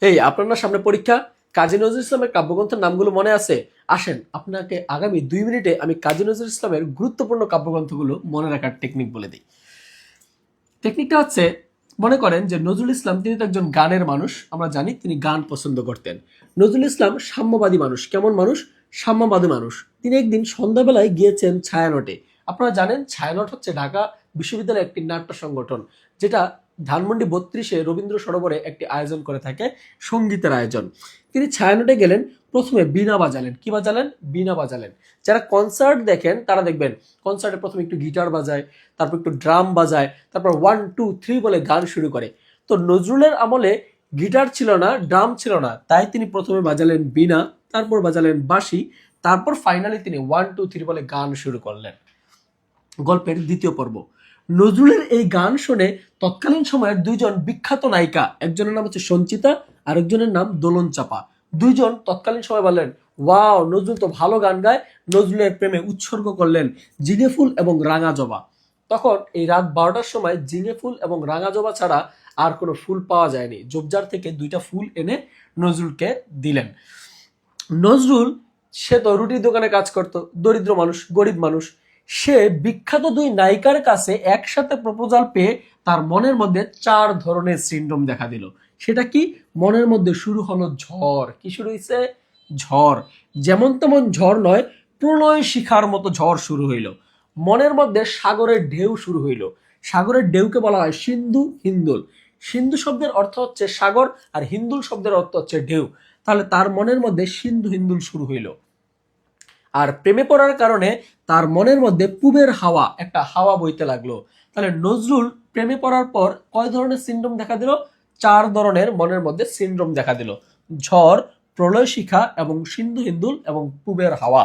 এই আপনার না সামনে পরীক্ষা, কাজী নজরুল ইসলামের কাব্যগ্রন্থের নামগুলো মনে আছে? আসেন আপনাকে আগামী 2 মিনিটে আমি কাজী নজরুল ইসলামের গুরুত্বপূর্ণ কাব্যগ্রন্থগুলো মনে রাখার টেকনিক বলে দিই। টেকনিকটা হচ্ছে, মনে করেন যে নজরুল ইসলাম তিনি তো একজন গানের মানুষ, আমরা জানি তিনি গান পছন্দ করতেন। নজরুল ইসলাম সাম্যবাদী মানুষ। কেমন মানুষ? সাম্যবাদী মানুষ। তিনি একদিন সন্ধ্যাবেলায় গিয়েছেন ছায়ানটে। আপনারা জানেন ছায়ানট হচ্ছে ঢাকা বিশ্ববিদ্যালয়ের একটি নাট্য সংগঠন, যেটা ধানমন্ডি 32-এ রবীন্দ্র সরোবরে একটি আয়োজন করে থাকে, সঙ্গীতের আয়োজন। তিনি ছায়ানটে গেলেন, প্রথমে বীণা বাজালেন। কি বাজালেন? বীণা বাজালেন। যারা কনসার্ট দেখেন তারা দেখবেন কনসার্টে প্রথমে একটু গিটার বাজায়, তারপর একটু ড্রাম বাজায়, তারপর 1 2 3 বলে গান শুরু করে। তো নজরুলের আমলে গিটার ছিল না, ড্রাম ছিল না, তাই তিনি প্রথমে বাজালেন বীণা, তারপর বাজালেন বাঁশি, তারপর ফাইনালি তিনি 1 2 3 বলে গান শুরু করলেন। গল্পের দ্বিতীয় পর্ব। নজরুলের এই গান শুনে তৎকালীন সময়ের দুইজন বিখ্যাত নায়িকা, একজনের নাম হচ্ছে সঞ্চিতা, আরেকজনের নাম দোলন চাপা, দুইজন তৎকালীন সময় বললেন, ওয়াও, নজরুল তো ভালো গান গায়। নজরুলের প্রেমে উৎসর্গ করলেন জিঙে ফুল এবং রাঙা জবা। তখন এই রাত 12টার সময় জিঙে ফুল এবং রাঙা জবা ছাড়া আর কোনো ফুল পাওয়া যায়নি। জোবজার থেকে 2টা ফুল এনে নজরুলকে দিলেন। নজরুল সে তো রুটির দোকানে কাজ করত, দরিদ্র মানুষ, গরিব মানুষ। সে বিখ্যাত দুই নায়িকার কাছে একসাথে প্রপোজাল পেয়ে তার মনের মধ্যে 4 ধরনের সিনড্রোম দেখা দিল। সেটা কি? মনের মধ্যে শুরু হলো ঝড়। কি শুরু হয়েছে? ঝড়। যেমন তেমন ঝড় নয়, প্রলয় শিখার মতো ঝড় শুরু হইল। মনের মধ্যে সাগরের ঢেউ শুরু হইল। সাগরের ঢেউকে বলা হয় সিন্ধু হিন্দুল। সিন্ধু শব্দের অর্থ হচ্ছে সাগর, আর হিন্দুল শব্দের অর্থ হচ্ছে ঢেউ। তাহলে তার মনের মধ্যে সিন্ধু হিন্দুল শুরু হইল। আর প্রেমে পড়ার কারণে তার মনের মধ্যে পূবের হাওয়া, একটা হাওয়া বইতে লাগলো। তাহলে নজরুল প্রেমে পড়ার পর কয় ধরনের সিনড্রোম দেখা দিল? 4 ধরনের মনের মধ্যে সিনড্রোম দেখা দিল: ঝড়, প্রলয় শিখা এবং সিন্ধু হিন্দুল এবং পূবের হাওয়া।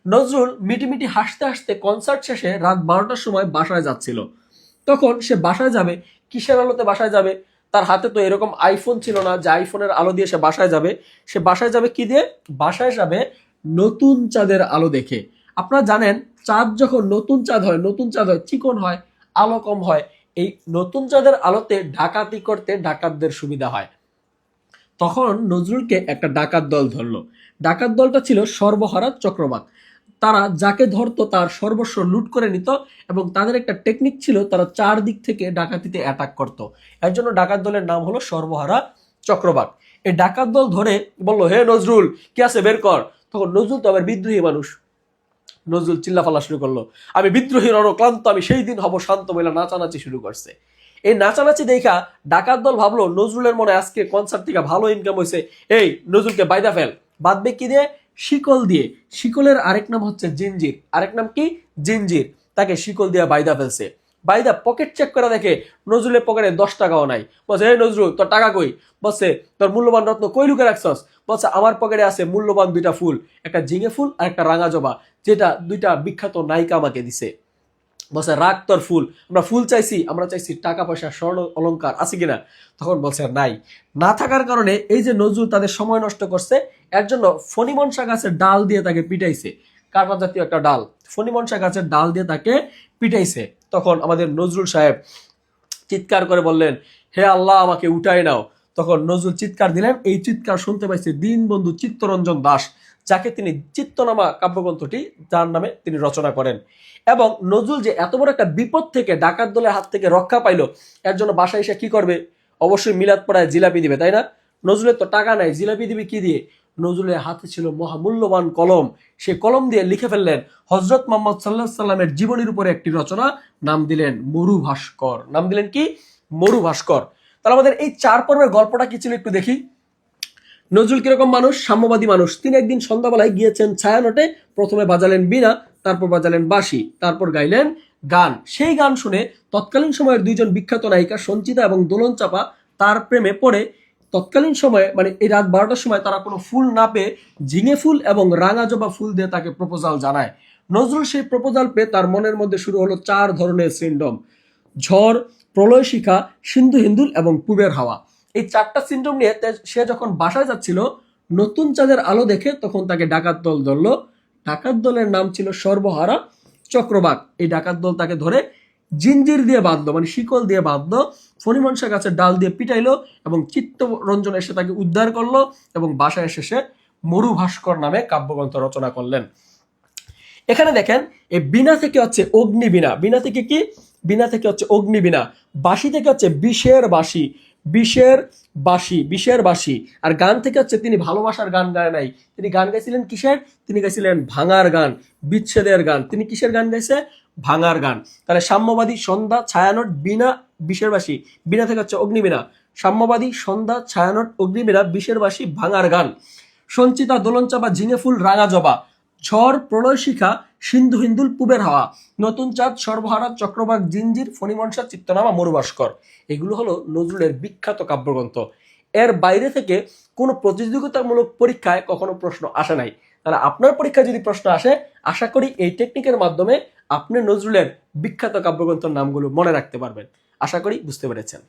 নজরুল মিটিমিটি হাসতে হাসতে কনসার্ট শেষে রাত 12টার সময় বাসায় যাচ্ছিল। তখন সে বাসায় যাবে, কিসের আলোতে বাসায় যাবে? তার হাতে তো এরকম আইফোন ছিল না যে আইফোনের আলো দিয়ে সে বাসায় যাবে। সে বাসায় যাবে কি দিয়ে? বাসায় যাবে নতুন চাঁদের আলো দেখে। আপনারা জানেন চাঁদ যখন নতুন চাঁদ হয়, নতুন চাঁদ হয় চিকন হয়, আলো কম হয়। এই নতুন চাঁদের আলোতে ডাকাতি করতে ডাকাতদের সুবিধা হয়। তখন নজরুলকে একটা ডাকাত দল ধরলো। ডাকাত দলটা ছিল সর্বহারা চক্রবাক। তারা যাকে ধরতো তার সর্বস্ব লুট করে নিত, এবং তাদের একটা টেকনিক ছিল, তারা 4 দিক থেকে ডাকাতিতে অ্যাটাক করত। এর জন্য ডাকাত দলের নাম হলো সর্বহারা চক্রবাক। এই ডাকাত দল ধরে বলল, হে নজরুল, কি আছে বের কর। তখন নজরুল তো আবার বিদ্রোহী মানুষ। নজরুল চিল্লাফাল্লা শুরু করলো, আমি বিদ্রোহী রণক্লান্ত, আমি সেই দিন হব শান্ত, বলে নাচানাচি শুরু করছে। এই নাচানাচি দেখা ডাকাত দল ভাবলো নজরুলের মনে আজকে কনসার্ট থেকে ভালো ইনকাম হয়েছে, এই নজরুলকে বাইদা ফেল। বাঁধবে কি দিয়ে? শিকল দিয়ে। শিকলের আরেক নাম হচ্ছে জিঞ্জির। আরেক নাম কি? জিঞ্জির। তাকে শিকল দিয়ে বাইদা ফেলছে। বাইদা পকেট চেক করে দেখে নজরুলের পকেটে 10 টাকাও নাই। বলছে, এই নজরুল, তোর টাকা কই? বলছে, তোর মূল্যবান রত্ন কই লুকে রাখছস? বলছে, আমার পকেটে আছে মূল্যবান 2টা ফুল, একটা ঝিঙে ফুল আর একটা রাঙা জবা, যেটা 2টা বিখ্যাত নায়িকা আমাকে দিছে। বলছে, রাখ তোর ফুল, আমরা ফুল চাইছি, আমরা চাইছি টাকা পয়সা, স্বর্ণ অলংকার আছে কিনা। তখন বলছে নাই। না থাকার কারণে এই যে নজরুল তাদের সময় নষ্ট করছে, এর জন্য ফণিমনসা গাছের ডাল দিয়ে তাকে পিটাইছে। কাঁটা জাতীয় একটা ডাল, ফণিমনসা গাছের ডাল দিয়ে তাকে পিটাইছে। তখন আমাদের নজরুল সাহেব চিৎকার করে বললেন, হে আল্লাহ, আমাকে উঠাই নাও। তখন নজরুল চিৎকার দিলেন। এই চিৎকার শুনতে পাইছে দীনবন্ধু চিত্তরঞ্জন দাস, যাকে তিনি চিত্তনামা কাব্যগ্রন্থটি যার নামে তিনি রচনা করেন। এবং নজরুল যে এত বড় একটা বিপদ থেকে, ডাকাত দলের হাত থেকে রক্ষা পাইল, এর জন্য বাসায় এসে কি করবে? অবশ্যই মিলাদ পড়ায় জিলাপি দিবে, তাই না? নজরুলের তো টাকা নাই, জিলাপি দিবে কি দিয়ে? নজরুলের হাতে ছিল মহামূল্যবান কলম। সে কলম দিয়ে লিখে ফেললেন হযরত মুহাম্মদ সাল্লাল্লাহু আলাইহি সাল্লামের জীবনীর উপরে একটি রচনা, নাম দিলেন মরু ভাস্কর। নাম দিলেন কি? মরু ভাস্কর। তাহলে আমাদের এই 4 পর্বের গল্পটা কি ছিল একটু দেখি। নজরুল কিরকম মানুষ? সাম্যবাদী মানুষ। তিনি একদিন সন্ধ্যাবেলায় গিয়েছেন ছায়ানটে, প্রথমে বাজালেন বীণা, তারপর বাজালেন বাঁশি, তারপর গাইলেন গান। সেই গান শুনে তৎকালীন সময়ের 2জন বিখ্যাত নায়িকা সঞ্চিতা এবং দোলন চাপা তার প্রেমে পড়ে তৎকালীন সময়ে, মানে এই রাত 12টার সময়, তারা কোনো ফুল না পেয়ে ঝিঙে ফুল এবং রাঙা জবা ফুল দিয়ে তাকে প্রপোজাল জানায়। নজরুল সেই প্রপোজাল পেয়ে তার মনের মধ্যে শুরু হলো 4 ধরনের সিনড্রোম: ঝড়, প্রলয় শিখা, সিন্ধু হিন্দুল এবং পূবের হাওয়া। এই 4টা সিনড্রোম নিয়ে সে যখন বাসায় যাচ্ছিল, নতুন চাঁদের আলো দেখে তখন তাকে ডাকাত দল ধরলো। ডাকাত দলের নাম ছিল সর্বহারা চক্রবাক। এই ডাকাত দল তাকে ধরে জিঞ্জির দিয়ে বাঁধলো, মানে শিকল দিয়ে বাঁধলো, ফণিমনসা গাছের ডাল দিয়ে পিটাইলো এবং চিত্তরঞ্জন এসে তাকে উদ্ধার করলো এবং বাসায় এসে সে মরুভাস্কর নামে কাব্যগ্রন্থ রচনা করলেন। এখানে দেখেন এই বীণা থেকে হচ্ছে অগ্নিবীণা, বীণা থেকে কি, বীণা থেকে হচ্ছে অগ্নিবীণা, বাঁশি থেকে হচ্ছে বিষের বাঁশি, বিষের বাঁশি, বিষের বাঁশি। আর গান থেকে হচ্ছে তিনি ভালোবাসার গান গায় নাই, তিনি গান গাইছিলেন কিসের, তিনি গাইছিলেন ভাঙার গান, বিচ্ছেদের গান। তিনি কিসের গান গাইছে, ভাঙার গান। তাহলে সাম্যবাদী, সন্ধ্যা, ছায়ানট, বীণা, বিষের বাঁশি। বীণা থেকে হচ্ছে অগ্নিবীণা, সাম্যবাদী, সন্ধ্যা, ছায়ানট, অগ্নিবীণা, বিষের বাঁশি, ভাঙার গান। সঞ্চিতা, দোলনচাপা, ঝিঙে ফুল, রাঙা জবা, ঝড়, প্রলয় শিখা, সিন্ধু হিন্দুল, পুবের হাওয়া, নতুন চাঁদ, সর্বহারা, চক্রবাক, জিঞ্জির, ফণিমনসা, চিত্তনামা, মরুভাস্কর। এগুলো হলো নজরুলের বিখ্যাত কাব্যগ্রন্থ। এর বাইরে থেকে কোনো প্রতিযোগিতামূলক পরীক্ষায় কখনো প্রশ্ন আসে নাই। তাহলে আপনার পরীক্ষায় যদি প্রশ্ন আসে, আশা করি এই টেকনিকের মাধ্যমে আপনি নজরুলের বিখ্যাত কাব্যগ্রন্থের নামগুলো মনে রাখতে পারবেন। আশা করি বুঝতে পেরেছেন।